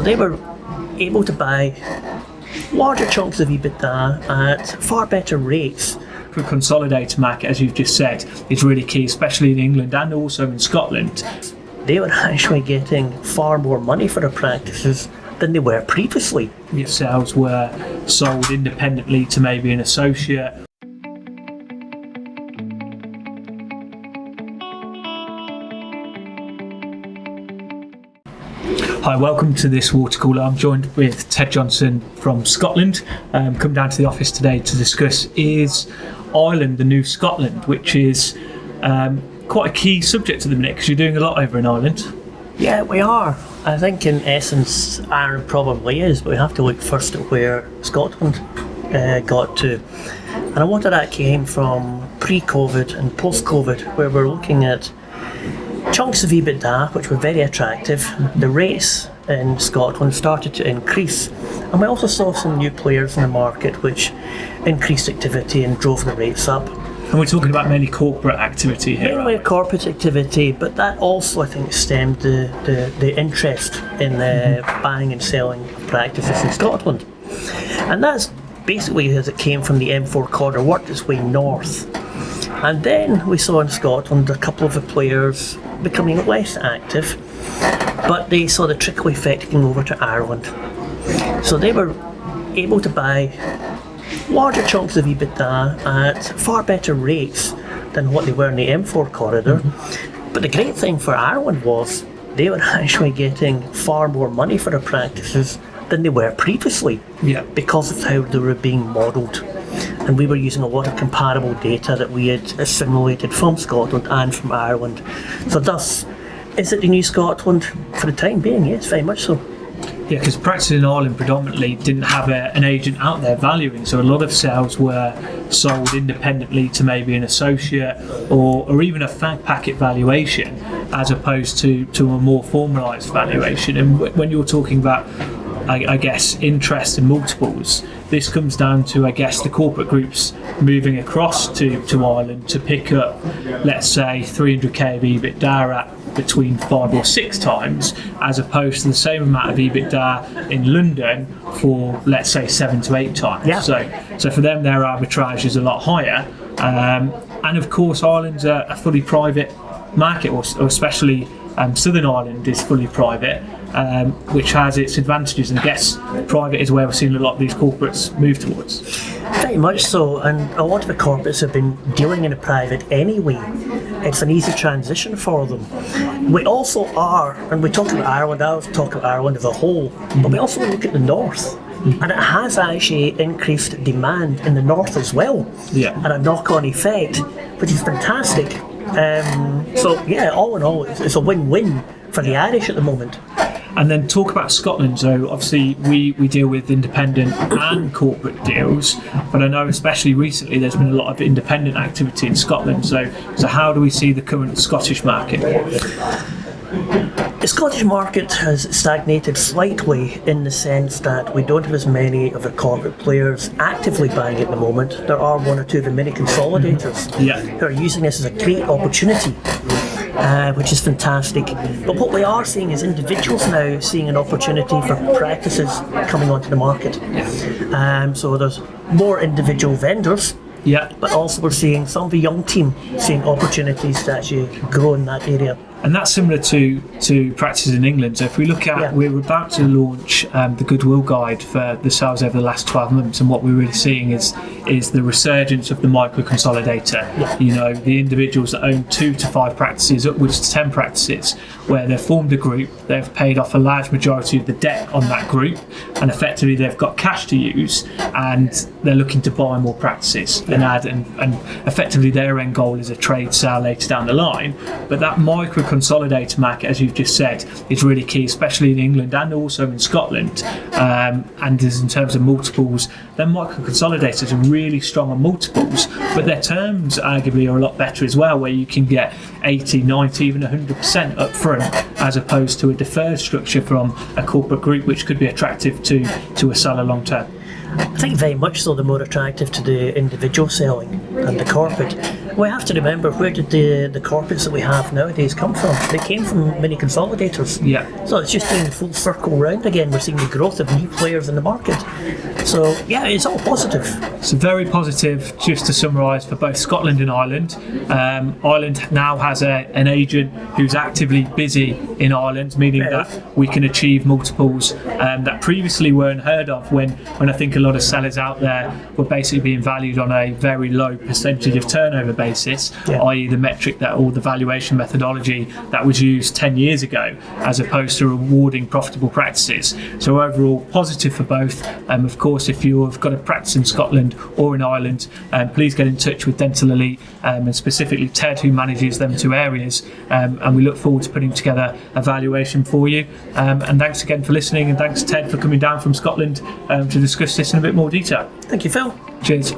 They were able to buy larger chunks of EBITDA at far better rates. For consolidator market, as you've just said, is really key, especially in England and also in Scotland. They were actually getting far more money for their practices than they were previously. Your sales were sold independently to maybe an associate. Hi, welcome to this water cooler. I'm joined with Ted Johnston from Scotland. Come down to the office today to discuss is Ireland the new Scotland, which is quite a key subject at the minute because you're doing a lot over in Ireland. Yeah, we are. I think in essence Ireland probably is, but we have to look first at where Scotland got to. And a lot of that came from pre-COVID and post-COVID, where we're looking at chunks of EBITDA which were very attractive. The rates in Scotland started to increase, and we also saw some new players in the market which increased activity and drove the rates up. And we're talking about mainly corporate activity here. Mainly corporate activity, but that also I think stemmed the interest in buying and selling practices in Scotland. And that's basically as it came from the M4 corridor, worked its way north. And then we saw in Scotland a couple of the players becoming less active, but they saw the trickle effect coming over to Ireland. So they were able to buy larger chunks of EBITDA at far better rates than what they were in the M4 corridor. But the great thing for Ireland was they were actually getting far more money for their practices than they were previously, because of how they were being modelled. And we were using a lot of comparable data that we had assimilated from Scotland and from Ireland. So thus, is it the new Scotland for the time being? Yes, very much so. Yeah, because practices in Ireland predominantly didn't have an agent out there valuing, so a lot of sales were sold independently to maybe an associate or even a fag packet valuation, as opposed to a more formalised valuation. And when you're talking about, I guess, interest and multiples, this comes down to, I guess, the corporate groups moving across to Ireland to pick up, let's say, 300k of EBITDA at between 5 or 6 times, as opposed to the same amount of EBITDA in London for, let's say, 7 to 8 times. Yeah. So for them, their arbitrage is a lot higher. And of course, Ireland's a fully private market, or especially Southern Ireland is fully private, which has its advantages, and I guess private is where we're seeing a lot of these corporates move towards. Very much so, and a lot of the corporates have been dealing in the private anyway. It's an easy transition for them. We also are, and we talk about Ireland, I was talking about Ireland as a whole, but we also look at the north. And it has actually increased demand in the north as well, and a knock-on effect, which is fantastic. So yeah, all in all, it's a win-win for the Irish at the moment. And then talk about Scotland. So obviously we deal with independent and corporate deals, but I know especially recently there's been a lot of independent activity in Scotland. So how do we see the current Scottish market? The Scottish market has stagnated slightly in the sense that we don't have as many of the corporate players actively buying at the moment. There are one or two of the mini consolidators who are using this as a great opportunity, which is fantastic. But what we are seeing is individuals now seeing an opportunity for practices coming onto the market. So there's more individual vendors, but also we're seeing some of the young team seeing opportunities to actually grow in that area. And that's similar to practices in England. So if we look at, we're about to launch the Goodwill Guide for the sales over the last 12 months, and what we're really seeing is the resurgence of the micro consolidator. You know, the individuals that own 2 to 5 practices, upwards to 10 practices, where they've formed a group, they've paid off a large majority of the debt on that group, and effectively they've got cash to use, and they're looking to buy more practices and add, and effectively their end goal is a trade sale later down the line. But that micro consolidator market, as you've just said, is really key, especially in England and also in Scotland. And as in terms of multiples, then micro consolidators are really strong on multiples, but their terms arguably are a lot better as well, where you can get 80, 90, even 100% up front, as opposed to a deferred structure from a corporate group, which could be attractive to a seller long term. I think very much so, the more attractive to the individual selling and the corporate. we have to remember, where did the corporates that we have nowadays come from? They came from many consolidators. Yeah. So it's just doing the full circle round again. We're seeing the growth of new players in the market. So yeah, it's all positive. So very positive, just to summarise, for both Scotland and Ireland. Ireland now has an agent who's actively busy in Ireland, meaning that we can achieve multiples that previously were unheard of when I think a lot of sellers out there were basically being valued on a very low percentage of turnover basis, i.e. the metric that, or the valuation methodology that was used 10 years ago, as opposed to rewarding profitable practices. So overall, positive for both. Of course, if you've got a practice in Scotland or in Ireland, please get in touch with Dental Elite, and specifically Ted, who manages them two areas, and we look forward to putting together a valuation for you. And thanks again for listening, and thanks Ted for coming down from Scotland to discuss this in a bit more detail. Thank you, Phil. Cheers.